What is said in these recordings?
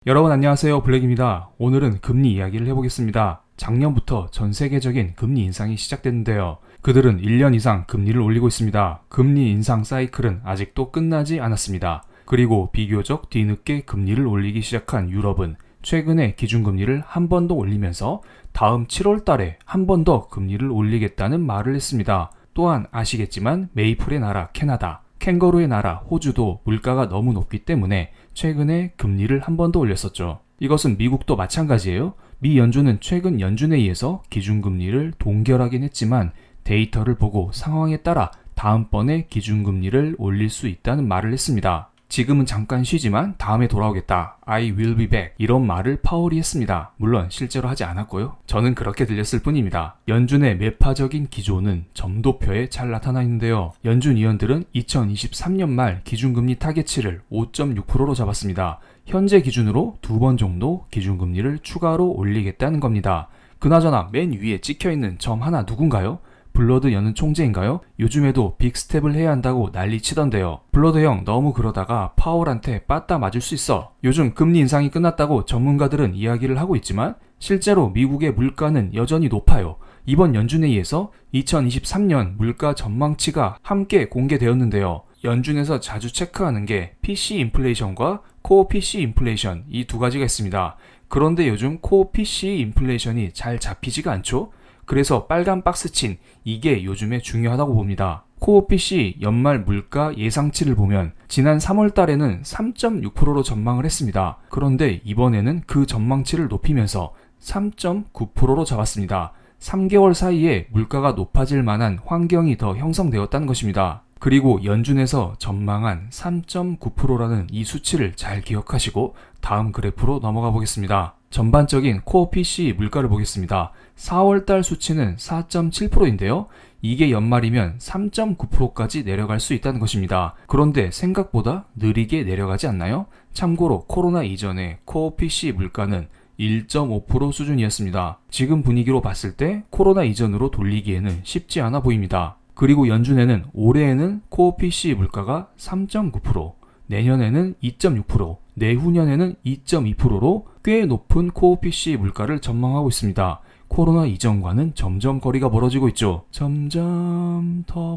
여러분 안녕하세요, 블랙입니다. 오늘은 금리 이야기를 해보겠습니다. 작년부터 전 세계적인 금리 인상이 시작됐는데요. 그들은 1년 이상 금리를 올리고 있습니다. 금리 인상 사이클은 아직도 끝나지 않았습니다. 그리고 비교적 뒤늦게 금리를 올리기 시작한 유럽은 최근에 기준금리를 한 번 더 올리면서 다음 7월 달에 한 번 더 금리를 올리겠다는 말을 했습니다. 또한 아시겠지만 메이플의 나라 캐나다, 캥거루의 나라 호주도 물가가 너무 높기 때문에 최근에 금리를 한 번 더 올렸었죠. 이것은 미국도 마찬가지예요. 미 연준은 최근 연준회의에서 기준금리를 동결하긴 했지만 데이터를 보고 상황에 따라 다음번에 기준금리를 올릴 수 있다는 말을 했습니다. 지금은 잠깐 쉬지만 다음에 돌아오겠다. I will be back. 이런 말을 파월이 했습니다. 물론 실제로 하지 않았고요. 저는 그렇게 들렸을 뿐입니다. 연준의 매파적인 기조는 점도표에 잘 나타나 있는데요. 연준 위원들은 2023년 말 기준금리 타겟치를 5.6%로 잡았습니다. 현재 기준으로 2번 정도 기준금리를 추가로 올리겠다는 겁니다. 그나저나 맨 위에 찍혀있는 점 하나 누군가요? 블러드 여는 총재인가요? 요즘에도 빅스텝을 해야 한다고 난리치던데요. 블러드 형 너무 그러다가 파월한테 빠따 맞을 수 있어. 요즘 금리 인상이 끝났다고 전문가들은 이야기를 하고 있지만 실제로 미국의 물가는 여전히 높아요. 이번 연준회의에서 2023년 물가 전망치가 함께 공개되었는데요. 연준에서 자주 체크하는 게 PC 인플레이션과 코어 PC 인플레이션 이 두 가지가 있습니다. 그런데 요즘 코어 PC 인플레이션이 잘 잡히지가 않죠? 그래서 빨간 박스 친 이게 요즘에 중요하다고 봅니다. 코어 PC 연말 물가 예상치를 보면 지난 3월 달에는 3.6%로 전망을 했습니다. 그런데 이번에는 그 전망치를 높이면서 3.9%로 잡았습니다. 3개월 사이에 물가가 높아질 만한 환경이 더 형성되었다는 것입니다. 그리고 연준에서 전망한 3.9%라는 이 수치를 잘 기억하시고 다음 그래프로 넘어가 보겠습니다. 전반적인 코어 PC 물가를 보겠습니다. 4월달 수치는 4.7%인데요. 이게 연말이면 3.9%까지 내려갈 수 있다는 것입니다. 그런데 생각보다 느리게 내려가지 않나요? 참고로 코로나 이전에 코어 PC 물가는 1.5% 수준이었습니다. 지금 분위기로 봤을 때 코로나 이전으로 돌리기에는 쉽지 않아 보입니다. 그리고 연준에는 올해에는 코어 PC 물가가 3.9%, 내년에는 2.6%, 내후년에는 2.2%로 꽤 높은 코어 PC 물가를 전망하고 있습니다. 코로나 이전과는 점점 거리가 멀어지고 있죠. 점점 더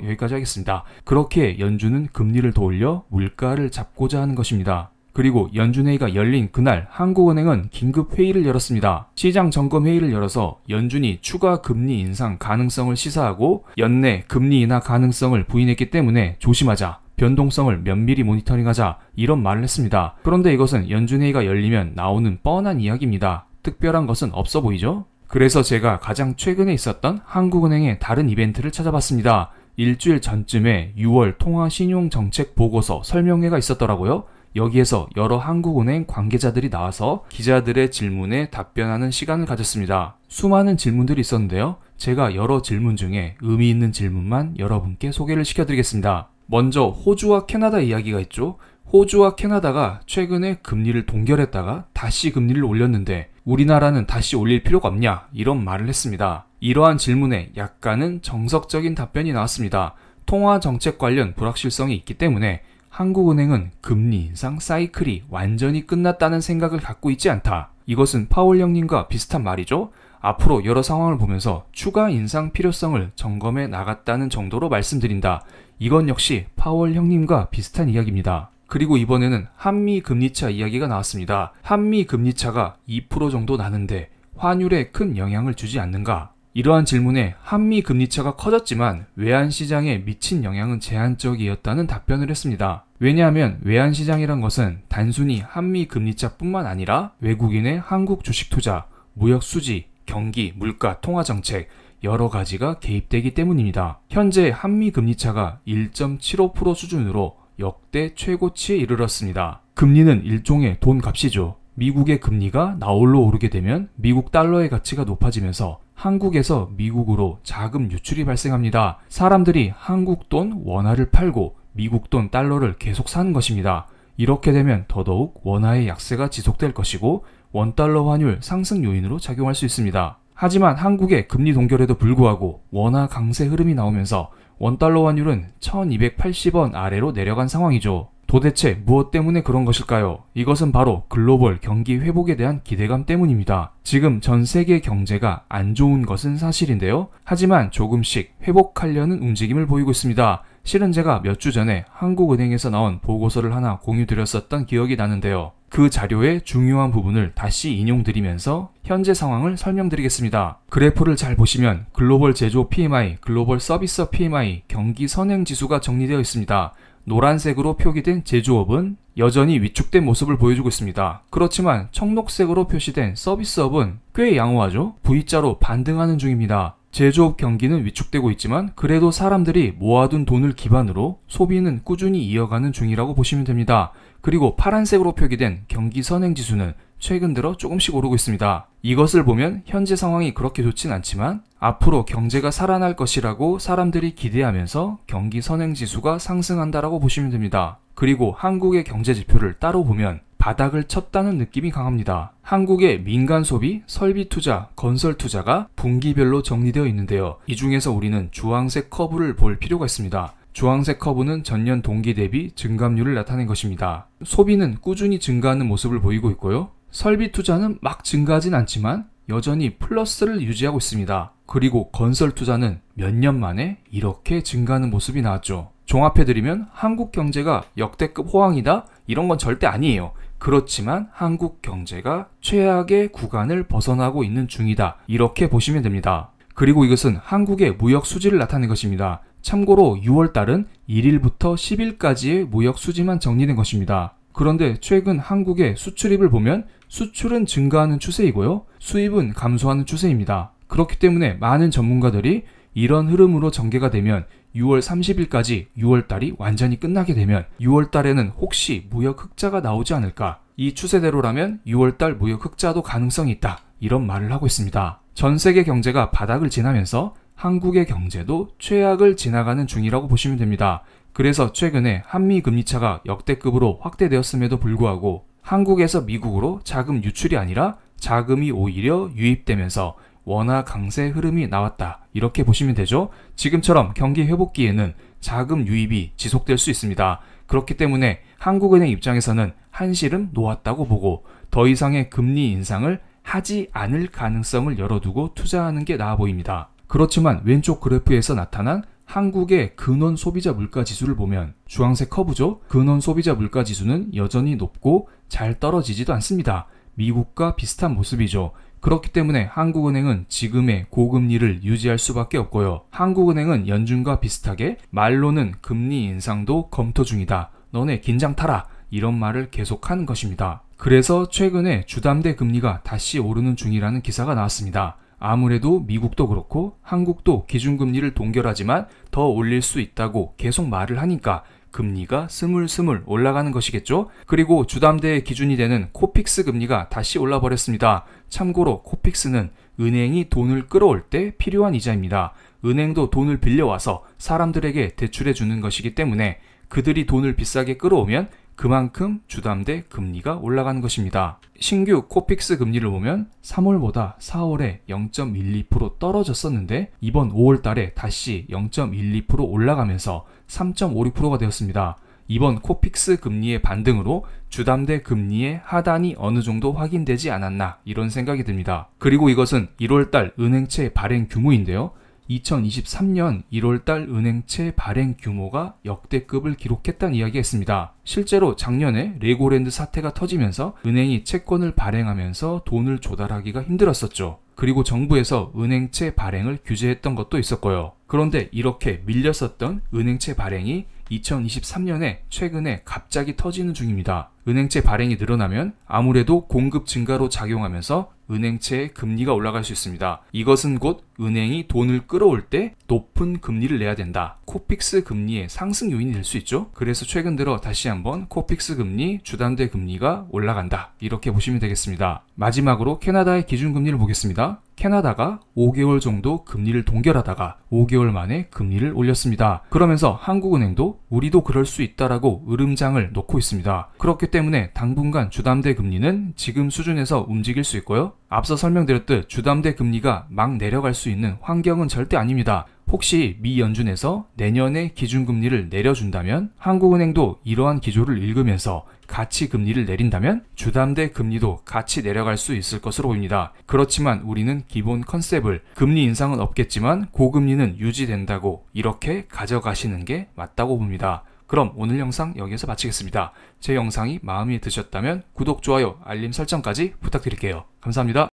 여기까지 하겠습니다. 그렇게 연준은 금리를 더 올려 물가를 잡고자 하는 것입니다. 그리고 연준회의가 열린 그날 한국은행은 긴급 회의를 열었습니다. 시장 점검 회의를 열어서 연준이 추가 금리 인상 가능성을 시사하고 연내 금리 인하 가능성을 부인했기 때문에 조심하자. 변동성을 면밀히 모니터링하자 이런 말을 했습니다. 그런데 이것은 연준회의가 열리면 나오는 뻔한 이야기입니다. 특별한 것은 없어 보이죠? 그래서 제가 가장 최근에 있었던 한국은행의 다른 이벤트를 찾아봤습니다. 일주일 전쯤에 6월 통화신용정책 보고서 설명회가 있었더라고요. 여기에서 여러 한국은행 관계자들이 나와서 기자들의 질문에 답변하는 시간을 가졌습니다. 수많은 질문들이 있었는데요. 제가 여러 질문 중에 의미 있는 질문만 여러분께 소개를 시켜드리겠습니다. 먼저 호주와 캐나다 이야기가 있죠. 호주와 캐나다가 최근에 금리를 동결했다가 다시 금리를 올렸는데 우리나라는 다시 올릴 필요가 없냐 이런 말을 했습니다. 이러한 질문에 약간은 정석적인 답변이 나왔습니다. 통화 정책 관련 불확실성이 있기 때문에 한국은행은 금리 인상 사이클이 완전히 끝났다는 생각을 갖고 있지 않다. 이것은 파월 형님과 비슷한 말이죠. 앞으로 여러 상황을 보면서 추가 인상 필요성을 점검해 나갔다는 정도로 말씀드린다. 이건 역시 파월 형님과 비슷한 이야기입니다. 그리고 이번에는 한미 금리차 이야기가 나왔습니다. 한미 금리차가 2% 정도 나는데 환율에 큰 영향을 주지 않는가? 이러한 질문에 한미 금리차가 커졌지만 외환시장에 미친 영향은 제한적이었다는 답변을 했습니다. 왜냐하면 외환시장이란 것은 단순히 한미 금리차뿐만 아니라 외국인의 한국 주식 투자, 무역 수지, 경기, 물가, 통화정책 여러 가지가 개입되기 때문입니다. 현재 한미 금리차가 1.75% 수준으로 역대 최고치에 이르렀습니다. 금리는 일종의 돈 값이죠. 미국의 금리가 나홀로 오르게 되면 미국 달러의 가치가 높아지면서 한국에서 미국으로 자금 유출이 발생합니다. 사람들이 한국 돈 원화를 팔고 미국 돈 달러를 계속 사는 것입니다. 이렇게 되면 더더욱 원화의 약세가 지속될 것이고 원달러 환율 상승 요인으로 작용할 수 있습니다. 하지만 한국의 금리 동결에도 불구하고 원화 강세 흐름이 나오면서 원달러 환율은 1280원 아래로 내려간 상황이죠. 도대체 무엇 때문에 그런 것일까요? 이것은 바로 글로벌 경기 회복에 대한 기대감 때문입니다. 지금 전 세계 경제가 안 좋은 것은 사실인데요. 하지만 조금씩 회복하려는 움직임을 보이고 있습니다. 실은 제가 몇 주 전에 한국은행에서 나온 보고서를 하나 공유드렸었던 기억이 나는데요. 그 자료의 중요한 부분을 다시 인용드리면서 현재 상황을 설명드리겠습니다. 그래프를 잘 보시면 글로벌 제조업 PMI, 글로벌 서비스업 PMI, 경기 선행 지수가 정리되어 있습니다. 노란색으로 표기된 제조업은 여전히 위축된 모습을 보여주고 있습니다. 그렇지만 청록색으로 표시된 서비스업은 꽤 양호하죠? V자로 반등하는 중입니다. 제조업 경기는 위축되고 있지만 그래도 사람들이 모아둔 돈을 기반으로 소비는 꾸준히 이어가는 중이라고 보시면 됩니다. 그리고 파란색으로 표기된 경기 선행지수는 최근 들어 조금씩 오르고 있습니다. 이것을 보면 현재 상황이 그렇게 좋진 않지만 앞으로 경제가 살아날 것이라고 사람들이 기대하면서 경기 선행지수가 상승한다라고 보시면 됩니다. 그리고 한국의 경제 지표를 따로 보면 바닥을 쳤다는 느낌이 강합니다. 한국의 민간 소비, 설비 투자, 건설 투자가 분기별로 정리되어 있는데요. 이 중에서 우리는 주황색 커브를 볼 필요가 있습니다. 주황색 커브는 전년 동기 대비 증감률을 나타낸 것입니다. 소비는 꾸준히 증가하는 모습을 보이고 있고요. 설비 투자는 막 증가하진 않지만 여전히 플러스를 유지하고 있습니다. 그리고 건설 투자는 몇 년 만에 이렇게 증가하는 모습이 나왔죠. 종합해드리면 한국 경제가 역대급 호황이다? 이런 건 절대 아니에요. 그렇지만 한국 경제가 최악의 구간을 벗어나고 있는 중이다. 이렇게 보시면 됩니다. 그리고 이것은 한국의 무역 수지를 나타낸 것입니다. 참고로 6월달은 1일부터 10일까지의 무역 수지만 정리된 것입니다. 그런데 최근 한국의 수출입을 보면 수출은 증가하는 추세이고요. 수입은 감소하는 추세입니다. 그렇기 때문에 많은 전문가들이 이런 흐름으로 전개가 되면 6월 30일까지 6월달이 완전히 끝나게 되면 6월달에는 혹시 무역 흑자가 나오지 않을까? 이 추세대로라면 6월달 무역 흑자도 가능성이 있다. 이런 말을 하고 있습니다. 전 세계 경제가 바닥을 지나면서 한국의 경제도 최악을 지나가는 중이라고 보시면 됩니다. 그래서 최근에 한미 금리차가 역대급으로 확대되었음에도 불구하고 한국에서 미국으로 자금 유출이 아니라 자금이 오히려 유입되면서 원화 강세 흐름이 나왔다. 이렇게 보시면 되죠. 지금처럼 경기 회복기에는 자금 유입이 지속될 수 있습니다. 그렇기 때문에 한국은행 입장에서는 한시름 놓았다고 보고 더 이상의 금리 인상을 하지 않을 가능성을 열어두고 투자하는 게 나아 보입니다. 그렇지만 왼쪽 그래프에서 나타난 한국의 근원 소비자 물가 지수를 보면 주황색 커브죠. 근원 소비자 물가 지수는 여전히 높고 잘 떨어지지도 않습니다. 미국과 비슷한 모습이죠. 그렇기 때문에 한국은행은 지금의 고금리를 유지할 수밖에 없고요. 한국은행은 연준과 비슷하게 말로는 금리 인상도 검토 중이다. 너네 긴장 타라. 이런 말을 계속하는 것입니다. 그래서 최근에 주담대 금리가 다시 오르는 중이라는 기사가 나왔습니다. 아무래도 미국도 그렇고 한국도 기준금리를 동결하지만 더 올릴 수 있다고 계속 말을 하니까 금리가 스물스물 올라가는 것이겠죠? 그리고 주담대의 기준이 되는 코픽스 금리가 다시 올라버렸습니다. 참고로 코픽스는 은행이 돈을 끌어올 때 필요한 이자입니다. 은행도 돈을 빌려와서 사람들에게 대출해 주는 것이기 때문에 그들이 돈을 비싸게 끌어오면 그만큼 주담대 금리가 올라가는 것입니다. 신규 코픽스 금리를 보면 3월보다 4월에 0.12% 떨어졌었는데 이번 5월 달에 다시 0.12% 올라가면서 3.56%가 되었습니다. 이번 코픽스 금리의 반등으로 주담대 금리의 하단이 어느 정도 확인되지 않았나 이런 생각이 듭니다. 그리고 이것은 1월달 은행채 발행 규모인데요. 2023년 1월달 은행채 발행 규모가 역대급을 기록했다는 이야기가 있습니다. 실제로 작년에 레고랜드 사태가 터지면서 은행이 채권을 발행하면서 돈을 조달하기가 힘들었었죠. 그리고 정부에서 은행채 발행을 규제했던 것도 있었고요. 그런데 이렇게 밀렸었던 은행채 발행이 2023년에 최근에 갑자기 터지는 중입니다. 은행채 발행이 늘어나면 아무래도 공급 증가로 작용하면서 은행채의 금리가 올라갈 수 있습니다. 이것은 곧 은행이 돈을 끌어올 때 높은 금리를 내야 된다. 코픽스 금리의 상승 요인이 될 수 있죠. 그래서 최근 들어 다시 한번 코픽스 금리, 주담대 금리가 올라간다. 이렇게 보시면 되겠습니다. 마지막으로 캐나다의 기준금리를 보겠습니다. 캐나다가 5개월 정도 금리를 동결하다가 5개월 만에 금리를 올렸습니다. 그러면서 한국은행도 우리도 그럴 수 있다라고 으름장을 놓고 있습니다. 그렇기 때문에 당분간 주담대 금리는 지금 수준에서 움직일 수 있고요. 앞서 설명드렸듯 주담대 금리가 막 내려갈 수 있는 환경은 절대 아닙니다. 혹시 미 연준에서 내년에 기준금리를 내려준다면 한국은행도 이러한 기조를 읽으면서 같이 금리를 내린다면 주담대 금리도 같이 내려갈 수 있을 것으로 보입니다. 그렇지만 우리는 기본 컨셉을 금리 인상은 없겠지만 고금리는 유지된다고 이렇게 가져가시는 게 맞다고 봅니다. 그럼 오늘 영상 여기서 마치겠습니다. 제 영상이 마음에 드셨다면 구독, 좋아요, 알림 설정까지 부탁드릴게요. 감사합니다.